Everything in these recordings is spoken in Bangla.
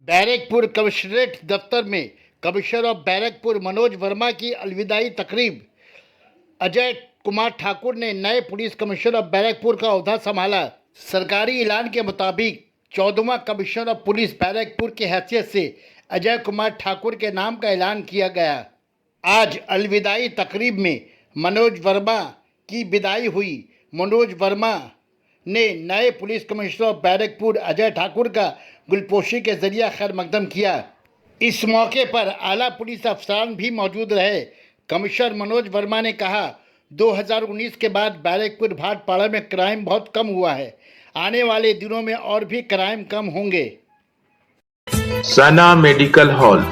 बैरकपुर कमिश्नरेट दफ्तर में कमिश्नर ऑफ बैरकपुर मनोज वर्मा की अलविदाई तकरीब। अजय कुमार ठाकुर ने नए पुलिस कमिश्नर ऑफ बैरकपुर का ओहदा संभाला। सरकारी ऐलान के मुताबिक 14वां कमिश्नर ऑफ पुलिस बैरकपुर की हैसियत से अजय कुमार ठाकुर के नाम का ऐलान किया गया। आज अलविदाई तकरीब में मनोज वर्मा की विदाई हुई। मनोज वर्मा ने नए police commissioner of Barrackpore Ajay Thakur का गुलपोशी के जरिए खैर मकदम किया। इस मौके पर आला पुलिस अफसरान भी मौजूद रहे। कमिश्नर मनोज वर्मा ने कहा, 2019 के बाद बैरकपुर भाटपाड़ा में क्राइम बहुत कम हुआ है। आने वाले दिनों में और भी क्राइम कम होंगे। सना medical hall,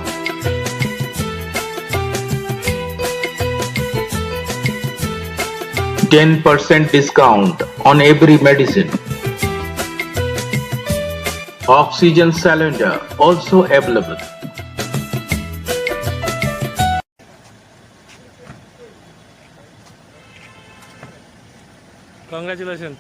10% discount on every medicine. Oxygen cylinder also available. Congratulations.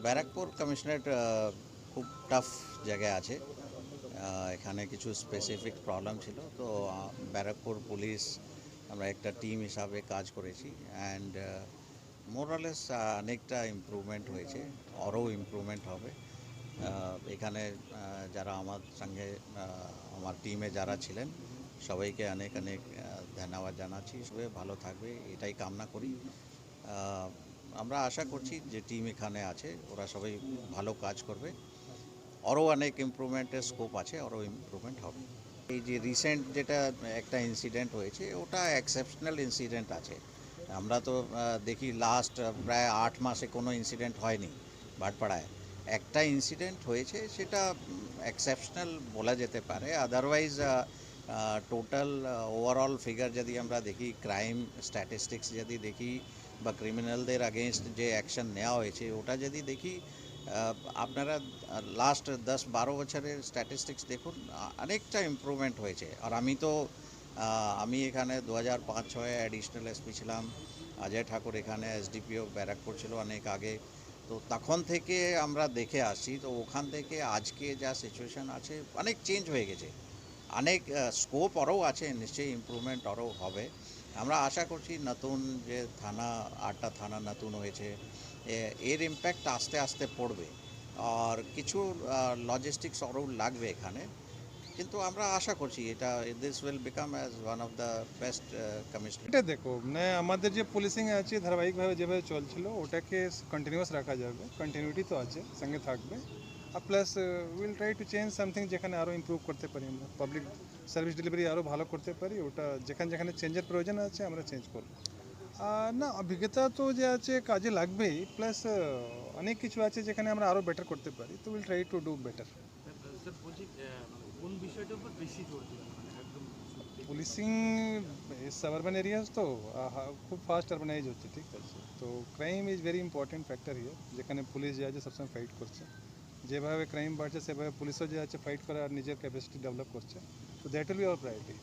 Barrackpore commissionerate খুব টাফ জায়গায় আছে। এখানে কিছু স্পেসিফিক প্রবলেম ছিল, তো ব্যারাকপুর পুলিশ আমরা একটা টিম হিসাবে কাজ করেছি অ্যান্ড মোরালেস অনেকটা ইমপ্রুভমেন্ট হয়েছে, আরও ইমপ্রুভমেন্ট হবে। এখানে যারা আমার সঙ্গে আমার টিমে যারা ছিলেন সবাইকে অনেক অনেক ধন্যবাদ জানাচ্ছি। সবাই ভালো থাকবে এটাই কামনা করি। আমরা আশা করছি যে টিম এখানে আছে ওরা সবাই ভালো কাজ করবে, আরও অনেক ইমপ্রুভমেন্টের স্কোপ আছে, আরও ইমপ্রুভমেন্ট হবে। এই যে রিসেন্ট যেটা একটা ইনসিডেন্ট হয়েছে ওটা এক্সেপশনাল ইনসিডেন্ট আছে। আমরা তো দেখি লাস্ট প্রায় 8 মাসে কোনো ইনসিডেন্ট হয়নি ভাটপাড়ায়। একটা ইনসিডেন্ট হয়েছে, সেটা এক্সেপশনাল বলা যেতে পারে। আদারওয়াইজ টোটাল ওভারঅল ফিগার যদি আমরা দেখি, ক্রাইম স্ট্যাটিস্টিক্স যদি দেখি বা ক্রিমিনালদের আগেনস্ট যে অ্যাকশন নেওয়া হয়েছে ওটা যদি দেখি, আপনারা লাস্ট 10-12 বছরের স্ট্যাটিস্টিক্স দেখুন, অনেকটা ইমপ্রুভমেন্ট হয়েছে। আর আমি এখানে 2005-06 অ্যাডিশনাল এসপি ছিলাম। অজয় ঠাকুর এখানে এসডিপিও ব্যারাকপুর ছিল অনেক আগে, তো তখন থেকে আমরা দেখে আসছি। তো ওখান থেকে আজকে যা সিচুয়েশান আছে অনেক চেঞ্জ হয়ে গেছে, অনেক স্কোপ আরও আছে, নিশ্চয়ই ইমপ্রুভমেন্ট আরও হবে। আমরা আশা করছি নতুন যে থানা 8টা থানা নতুন হয়েছে এর ইম্প্যাক্ট আস্তে আস্তে পড়বে, আর কিছু লজিস্টিক্স আরও লাগবে এখানে, কিন্তু আমরা আশা করছি এটা this will become as one of the best commissioner. এটা দেখো, মানে আমাদের যে পুলিশিং আছে ধারাবাহিকভাবে যেভাবে চলছিল ওটাকে কন্টিনিউয়াস রাখা যাবে, কন্টিনিউটি তো আছে, সঙ্গে থাকবে। আর plus will try to change something, যেখানে আরও ইমপ্রুভ করতে পারি আমরা, পাবলিক সার্ভিস ডেলিভারি আরও ভালো করতে পারি, ওটা যেখানে যেখানে চেঞ্জের প্রয়োজন আছে আমরা চেঞ্জ করব। না, অভিজ্ঞতা তো যে আছে কাজে লাগবেই, প্লাস অনেক কিছু আছে যেখানে আমরা আরও বেটার করতে পারি, তো will try to do better. Policing suburban areas তো খুব ফাস্ট আরবানাইজ হচ্ছে, ঠিক আছে, তো crime is very important factor here. যেখানে পুলিশ যে আছে সবসময় ফাইট করছে, যেভাবে ক্রাইম বাড়ছে সেভাবে পুলিশও যে আছে ফাইট করার নিজের ক্যাপাসিটি ডেভেলপ করছে, তো that will be hour priority.